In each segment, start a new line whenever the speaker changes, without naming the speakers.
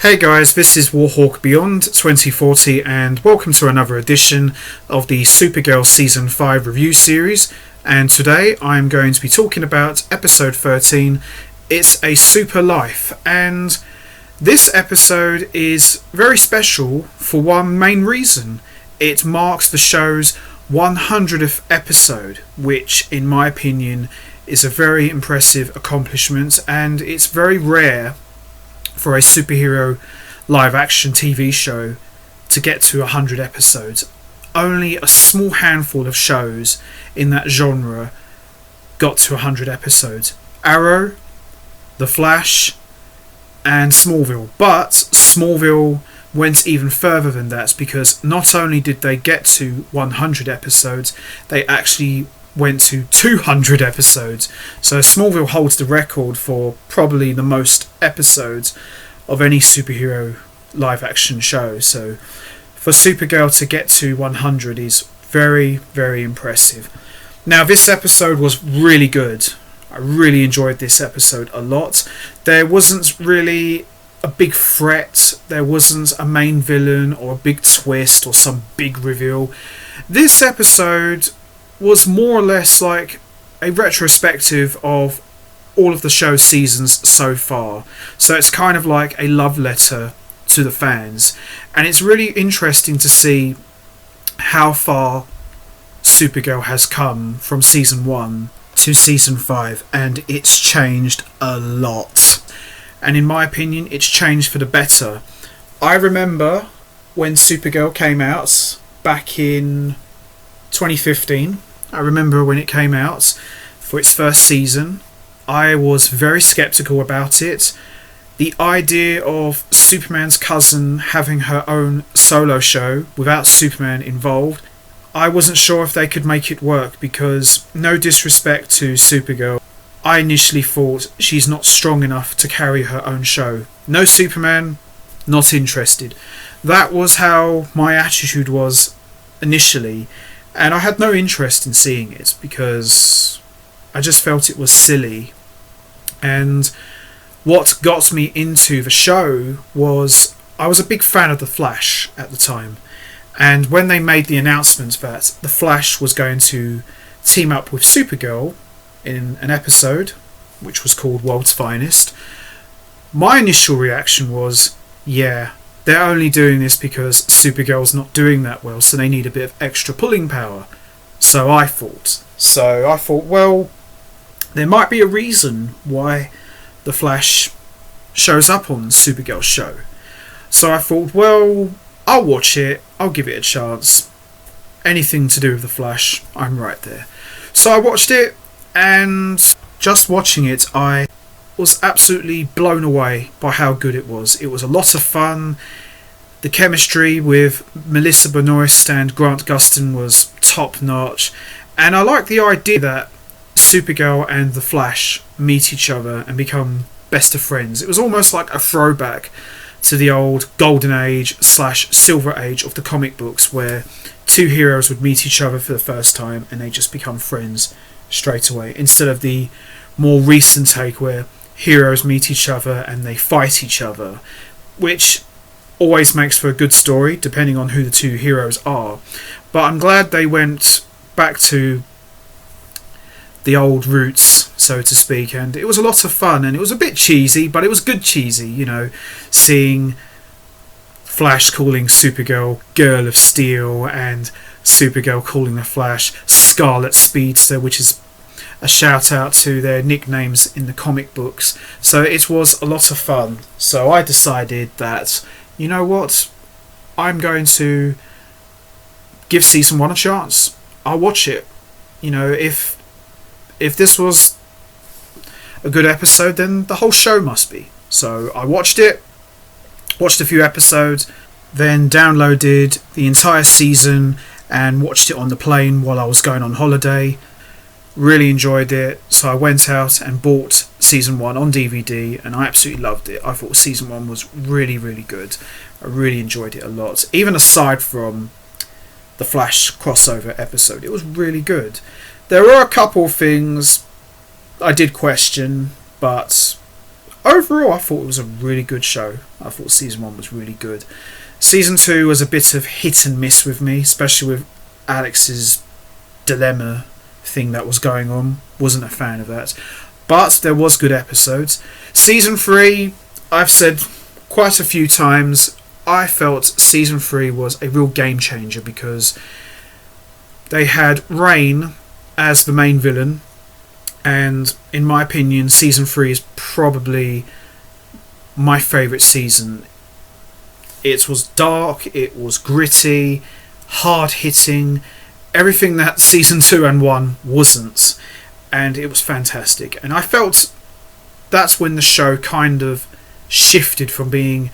Hey guys, this is Warhawk Beyond 2040 and welcome to another edition of the Supergirl Season 5 review series, and today I'm going to be talking about episode 13, It's a Super Life, and this episode is very special for one main reason. It marks the show's 100th episode, which in my opinion is a very impressive accomplishment, and it's very rare for a superhero live action TV show to get to 100 episodes. Only a small handful of shows in that genre got to 100 episodes. Arrow, The Flash, and Smallville. But Smallville went even further than that, because not only did they get to 100 episodes, they actually went to 200 episodes. So Smallville holds the record for probably the most episodes of any superhero live action show. So for Supergirl to get to 100 is very, very impressive. Now, this episode was really good. I really enjoyed this episode a lot. There wasn't really a big threat. There wasn't a main villain or a big twist or some big reveal. This episode was more or less like a retrospective of all of the show's seasons so far. So it's kind of like a love letter to the fans. And it's really interesting to see how far Supergirl has come from season 1 to season 5. And it's changed a lot. And in my opinion, it's changed for the better. I remember when Supergirl came out back in 2015. I remember when it came out for its first season. I was very skeptical about it. The idea of Superman's cousin having her own solo show without Superman involved, I wasn't sure if they could make it work, because no disrespect to Supergirl, I initially thought she's not strong enough to carry her own show. No Superman, not interested. That was how my attitude was initially. And I had no interest in seeing it because I just felt it was silly. And what got me into the show was I was a big fan of The Flash at the time. And when they made the announcement that The Flash was going to team up with Supergirl in an episode, which was called World's Finest, my initial reaction was, yeah, they're only doing this because Supergirl's not doing that well, so they need a bit of extra pulling power. So I thought, well, there might be a reason why the Flash shows up on Supergirl's show. So I thought, well, I'll watch it, I'll give it a chance. Anything to do with the Flash, I'm right there. So I watched it, and just watching it, I was absolutely blown away by how good it was. It was a lot of fun. The chemistry with Melissa Benoist and Grant Gustin was top notch, and I like the idea that Supergirl and the Flash meet each other and become best of friends. It was almost like a throwback to the old golden age / silver age of the comic books, where two heroes would meet each other for the first time and they just become friends straight away, instead of the more recent take where heroes meet each other and they fight each other, which always makes for a good story depending on who the two heroes are. But I'm glad they went back to the old roots, so to speak, and it was a lot of fun, and it was a bit cheesy, but it was good cheesy, you know, seeing Flash calling Supergirl Girl of Steel and Supergirl calling the Flash Scarlet Speedster, which is a shout out to their nicknames in the comic books. So it was a lot of fun. So I decided that, you know what, I'm going to give season 1 a chance. I'll watch it. You know, if this was a good episode, then the whole show must be. So I watched it, watched a few episodes, then downloaded the entire season and watched it on the plane while I was going on holiday. Really enjoyed it, so I went out and bought season 1 on DVD, and I absolutely loved it. I thought season 1 was really, really good. I really enjoyed it a lot. Even aside from the Flash crossover episode, it was really good. There were a couple things I did question, but overall, I thought it was a really good show. I thought season 1 was really good. Season 2 was a bit of hit and miss with me, especially with Alex's dilemma thing that was going on. Wasn't a fan of that. But there was good episodes. Season 3, I've said quite a few times, I felt season 3 was a real game changer because they had Rain as the main villain, and in my opinion season 3 is probably my favourite season. It was dark, it was gritty, hard hitting, everything that season 2 and 1 wasn't, and it was fantastic. And I felt that's when the show kind of shifted from being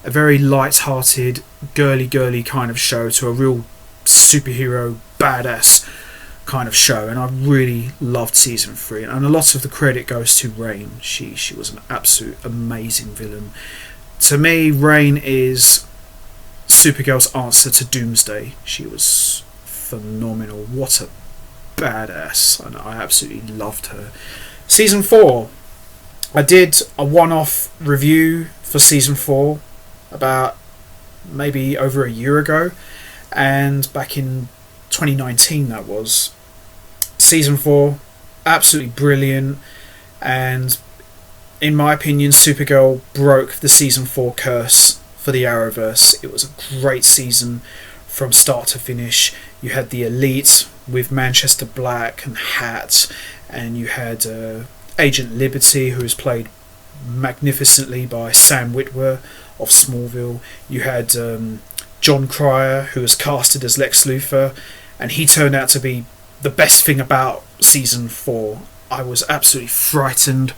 a very light-hearted, girly kind of show to a real superhero, badass kind of show. And I really loved season 3, and a lot of the credit goes to Rain. She was an absolute amazing villain. To me, Rain is Supergirl's answer to Doomsday. She was phenomenal. What a badass, and I absolutely loved her. Season 4, I did a one-off review for season 4 about maybe over a year ago, and back in 2019 that was. Season 4, absolutely brilliant, and in my opinion Supergirl broke the season 4 curse for the Arrowverse. It was a great season from start to finish. You had the Elite with Manchester Black and Hat, and you had Agent Liberty, who was played magnificently by Sam Witwer of Smallville. You had John Cryer, who was casted as Lex Luthor, and he turned out to be the best thing about season 4. I was absolutely frightened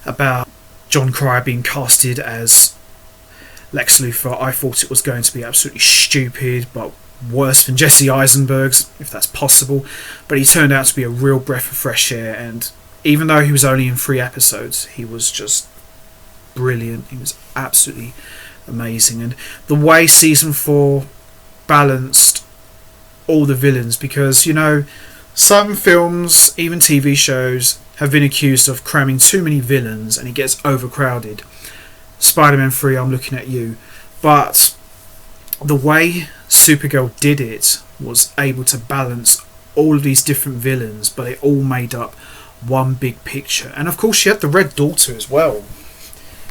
about John Cryer being casted as Lex Luthor. I thought it was going to be absolutely stupid, but worse than Jesse Eisenberg's, if that's possible. But he turned out to be a real breath of fresh air, and even though he was only in 3 episodes, he was just brilliant. He was absolutely amazing. And the way season 4 balanced all the villains, because, you know, some films, even TV shows, have been accused of cramming too many villains and it gets overcrowded. Spider-Man 3, I'm looking at you. But the way Supergirl did it was able to balance all of these different villains, but it all made up one big picture. And of course she had the Red Daughter as well.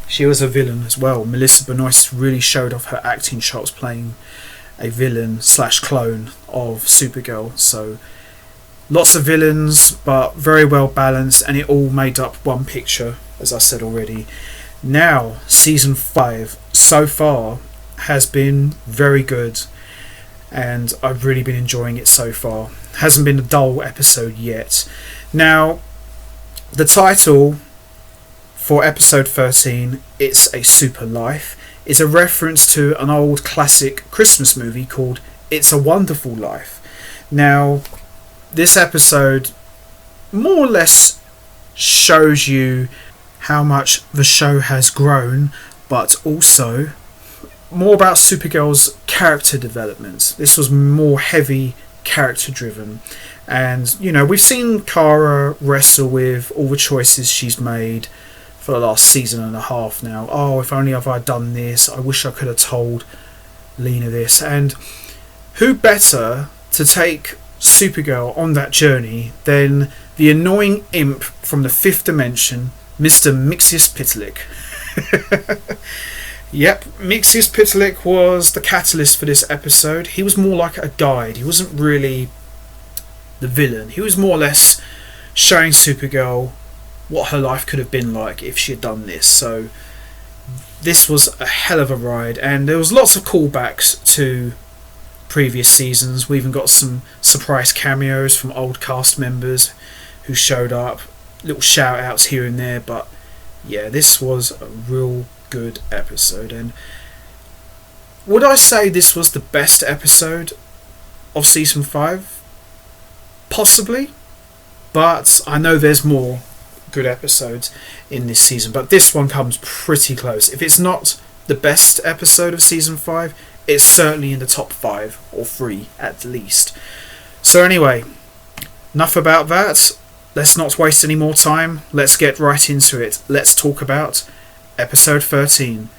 She was a villain as well. Melissa Benoist really showed off her acting chops playing a villain / clone of Supergirl. So lots of villains, but very well balanced, and it all made up one picture, as I said already. Now, season 5 so far has been very good, and I've really been enjoying it so far. Hasn't been a dull episode yet. Now, the title for episode 13, It's a Super Life, is a reference to an old classic Christmas movie called It's a Wonderful Life. Now, this episode more or less shows you how much the show has grown, but also more about Supergirl's character development. This was more heavy character driven, and you know, we've seen Kara wrestle with all the choices she's made for the last season and a half now. Oh, if only have I done this, I wish I could have told Lena this. And who better to take Supergirl on that journey than the annoying imp from the 5th dimension, Mr. Mxyzptlk. Yep, Mxyzptlk was the catalyst for this episode. He was more like a guide. He wasn't really the villain. He was more or less showing Supergirl what her life could have been like if she had done this. So this was a hell of a ride, and there was lots of callbacks to previous seasons. We even got some surprise cameos from old cast members who showed up, little shout outs here and there. But yeah, this was a real good episode. And would I say this was the best episode of season 5? Possibly, but I know there's more good episodes in this season, but this one comes pretty close. If it's not the best episode of season 5, it's certainly in the top 5 or 3 at least. So anyway, enough about that. Let's not waste any more time. Let's get right into it. Let's talk about Episode 13.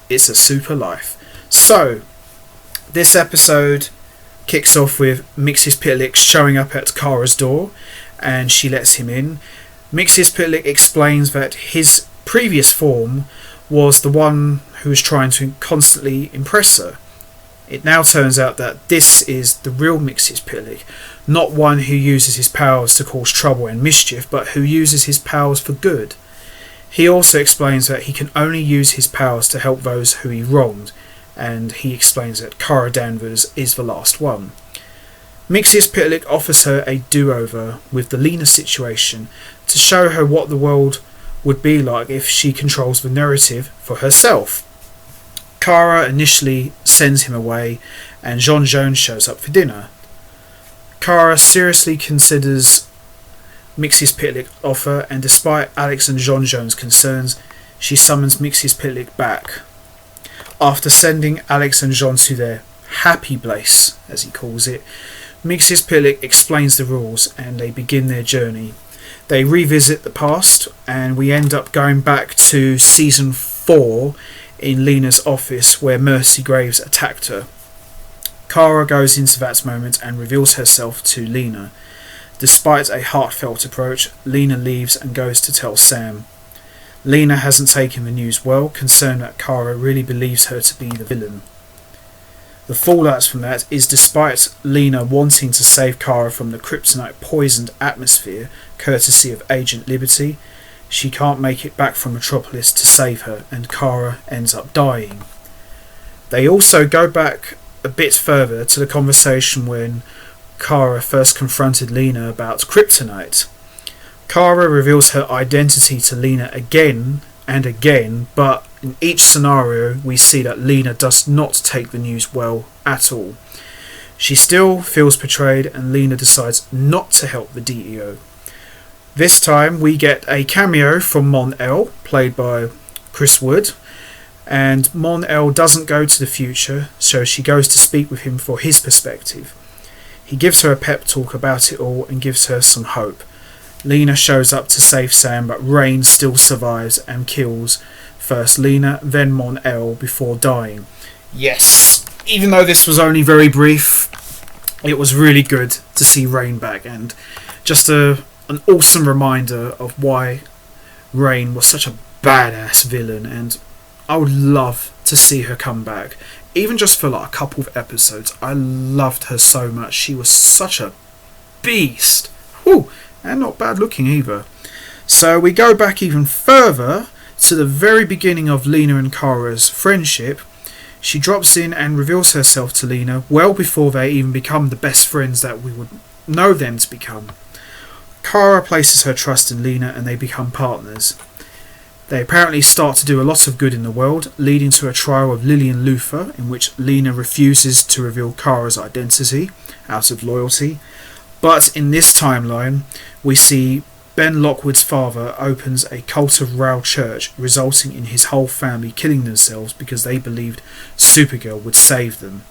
It's a Super Life. So, this episode kicks off with Mxyzptlk showing up at Kara's door, and she lets him in. Mxyzptlk explains that his previous form was the one who was trying to constantly impress her. It now turns out that this is the real Mxyzptlk, not one who uses his powers to cause trouble and mischief, but who uses his powers for good. He also explains that he can only use his powers to help those who he wronged, and he explains that Kara Danvers is the last one. Mxyzptlk offers her a do-over with the Lena situation to show her what the world would be like if she controls the narrative for herself. Kara initially sends him away, and J'onn J'onzz shows up for dinner. Kara seriously considers Mxyzptlk's offer, and despite Alex and J'onn J'onzz's concerns, she summons Mxyzptlk back. After sending Alex and J'onn to their happy place, as he calls it, Mxyzptlk explains the rules and they begin their journey. They revisit the past, and we end up going back to season 4 in Lena's office where Mercy Graves attacked her. Kara goes into that moment and reveals herself to Lena. Despite a heartfelt approach, Lena leaves and goes to tell Sam. Lena hasn't taken the news well, concerned that Kara really believes her to be the villain. The fallout from that is, despite Lena wanting to save Kara from the kryptonite poisoned atmosphere, courtesy of Agent Liberty, she can't make it back from Metropolis to save her, and Kara ends up dying. They also go back a bit further to the conversation when Kara first confronted Lena about kryptonite. Kara reveals her identity to Lena again and again, but in each scenario we see that Lena does not take the news well at all. She still feels betrayed, and Lena decides not to help the DEO. This time we get a cameo from Mon-El, played by Chris Wood, and Mon-El doesn't go to the future, so she goes to speak with him for his perspective. He gives her a pep talk about it all and gives her some hope. Lena shows up to save Sam, but Rain still survives and kills first Lena, then Mon-El before dying. Yes, even though this was only very brief, it was really good to see Rain back, and just an awesome reminder of why Rain was such a badass villain, and I would love to see her come back, even just for like a couple of episodes. I loved her so much. She was such a beast. Whew, and not bad looking either. So we go back even further to the very beginning of Lena and Kara's friendship. She drops in and reveals herself to Lena well before they even become the best friends that we would know them to become. Kara places her trust in Lena and they become partners. They apparently start to do a lot of good in the world, leading to a trial of Lillian Luthor, in which Lena refuses to reveal Kara's identity out of loyalty. But in this timeline, we see Ben Lockwood's father opens a cult of Rao Church, resulting in his whole family killing themselves because they believed Supergirl would save them.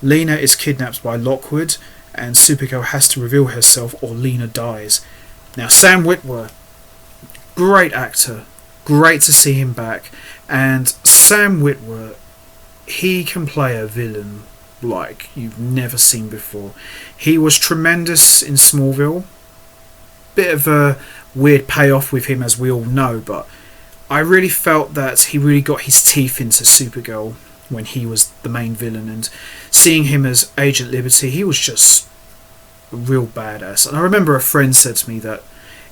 Lena is kidnapped by Lockwood, and Supergirl has to reveal herself or Lena dies. Now, Sam Witwer, great actor, great to see him back, and Sam Witwer, he can play a villain like you've never seen before. He was tremendous in Smallville. Bit of a weird payoff with him, as we all know, but I really felt that he really got his teeth into Supergirl when he was the main villain, and seeing him as Agent Liberty, he was just a real badass. And I remember a friend said to me that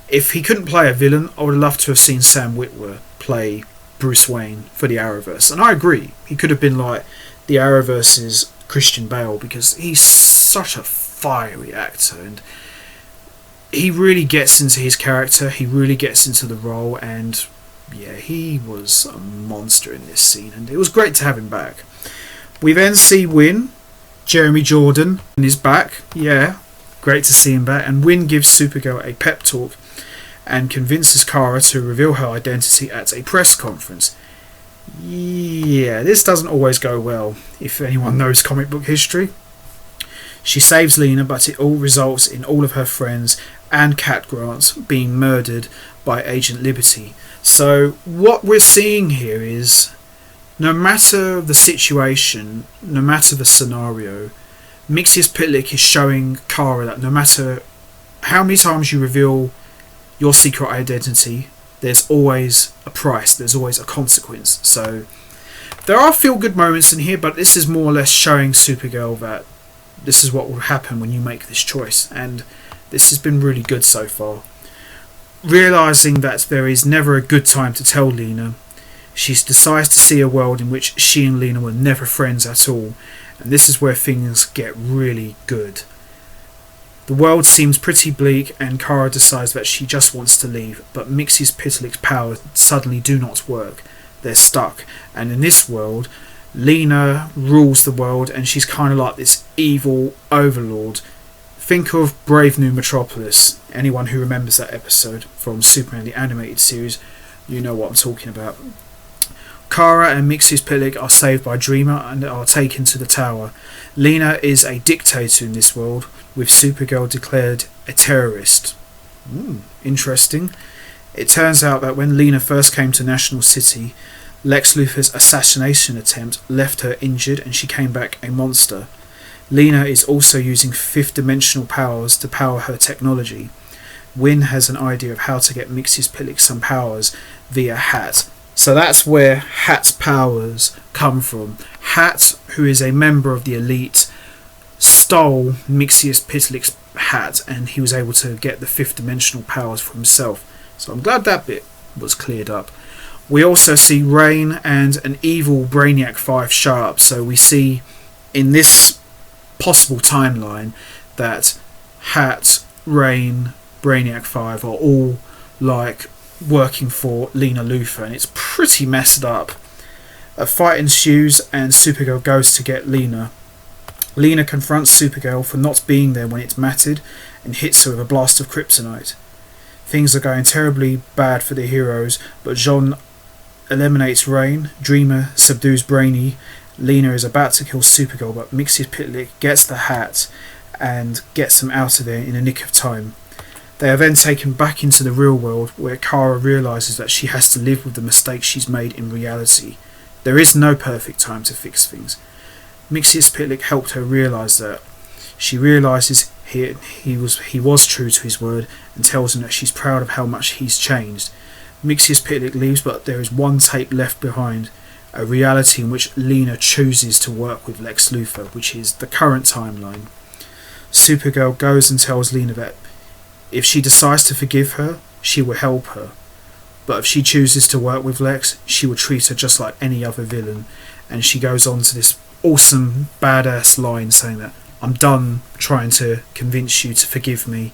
if he couldn't play a villain, I would love to have seen Sam Witwer play Bruce Wayne for the Arrowverse. And I agree, he could have been like the Arrowverse's Christian Bale, because he's such a fiery actor, and he really gets into his character, he really gets into the role, and yeah, he was a monster in this scene, and it was great to have him back. We then see Win, Jeremy Jordan, is back. Yeah, great to see him back, and Win gives Supergirl a pep talk and convinces Kara to reveal her identity at a press conference. Yeah, this doesn't always go well, if anyone knows comic book history. She saves Lena, but it all results in all of her friends and Cat Grant being murdered by Agent Liberty. So what we're seeing here is, no matter the situation, no matter the scenario, Mixius Pitlick is showing Kara that no matter how many times you reveal your secret identity, there's always a price, there's always a consequence. So there are feel-good moments in here, but this is more or less showing Supergirl that this is what will happen when you make this choice, and this has been really good so far. Realising that there is never a good time to tell Lena, she decides to see a world in which she and Lena were never friends at all, and this is where things get really good. The world seems pretty bleak, and Kara decides that she just wants to leave, but Mixius Pitlick's powers suddenly do not work. They're stuck, and in this world, Lena rules the world, and she's kind of like this evil overlord. Think of Brave New Metropolis. Anyone who remembers that episode from Superman the Animated Series, you know what I'm talking about. Kara and Mixius Pitlick are saved by Dreamer and are taken to the tower. Lena is a dictator in this world, with Supergirl declared a terrorist. Interesting. It turns out that when Lena first came to National City, Lex Luthor's assassination attempt left her injured and she came back a monster. Lena is also using fifth-dimensional powers to power her technology. Wynn has an idea of how to get Mixius Pitlick some powers via Hat. So that's where Hat's powers come from. Hat, who is a member of the Elite, stole Mixius Pitlick's hat, and he was able to get the fifth-dimensional powers for himself. So I'm glad that bit was cleared up. We also see Rain and an evil Brainiac 5 show up. So we see in this possible timeline that Hat, Rain, Brainiac 5 are all like working for Lena Luthor, and it's pretty messed up. A fight ensues and Supergirl goes to get Lena. Lena confronts Supergirl for not being there when it mattered and hits her with a blast of kryptonite. Things are going terribly bad for the heroes, but Jean eliminates Rain, Dreamer subdues Brainy, Lena is about to kill Supergirl, but Mixius Pitlick gets the hat and gets them out of there in a nick of time. They are then taken back into the real world, where Kara realises that she has to live with the mistakes she's made in reality. There is no perfect time to fix things. Mixius Pitlick helped her realise that. She realises he was true to his word and tells him that she's proud of how much he's changed. Mixius Pitlick leaves, but there is one tape left behind, a reality in which Lena chooses to work with Lex Luthor, which is the current timeline. Supergirl goes and tells Lena that if she decides to forgive her, she will help her. But if she chooses to work with Lex, she will treat her just like any other villain. And she goes on to this awesome, badass line saying that, "I'm done trying to convince you to forgive me."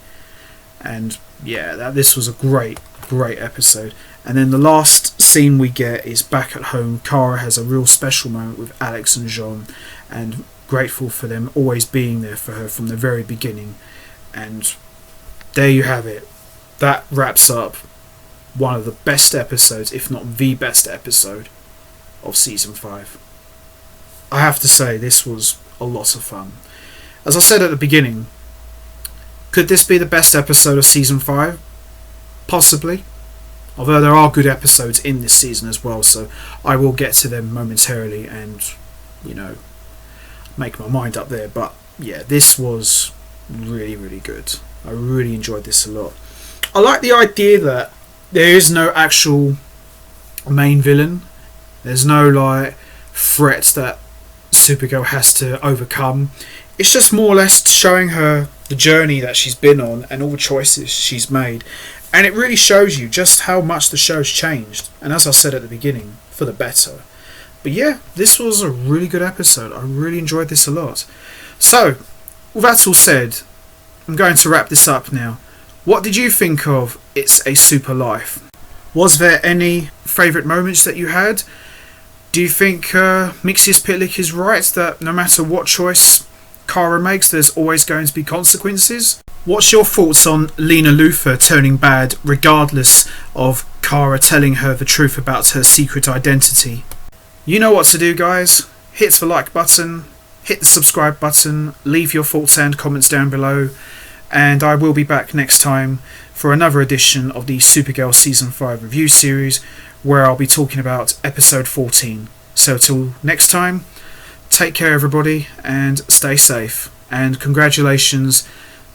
And yeah, this was a great episode. And then the last scene we get is back at home. Kara has a real special moment with Alex and Jean, and grateful for them always being there for her from the very beginning. And there you have it. That wraps up one of the best episodes, if not the best episode, of Season 5. I have to say, this was a lot of fun. As I said at the beginning, could this be the best episode of Season 5? Possibly. Although there are good episodes in this season as well, so I will get to them momentarily and, make my mind up there. But yeah, this was really good. I really enjoyed this a lot. I like the idea that there is no actual main villain. There's no threat that Supergirl has to overcome. It's just more or less showing her the journey that she's been on and all the choices she's made. And it really shows you just how much the show's changed. And as I said at the beginning, for the better. But yeah, this was a really good episode. I really enjoyed this a lot. So, with that all said, I'm going to wrap this up now. What did you think of It's a Super Life? Was there any favourite moments that you had? Do you think Mixius Pitlick is right that no matter what choice Kara makes, there's always going to be consequences? What's your thoughts on Lena Luthor turning bad regardless of Kara telling her the truth about her secret identity? You know what to do, guys. Hit the like button, hit the subscribe button, leave your thoughts and comments down below, and I will be back next time for another edition of the Supergirl Season 5 review series, where I'll be talking about episode 14. So till next time, take care everybody and stay safe, and congratulations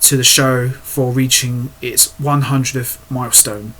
to the show for reaching its 100th milestone.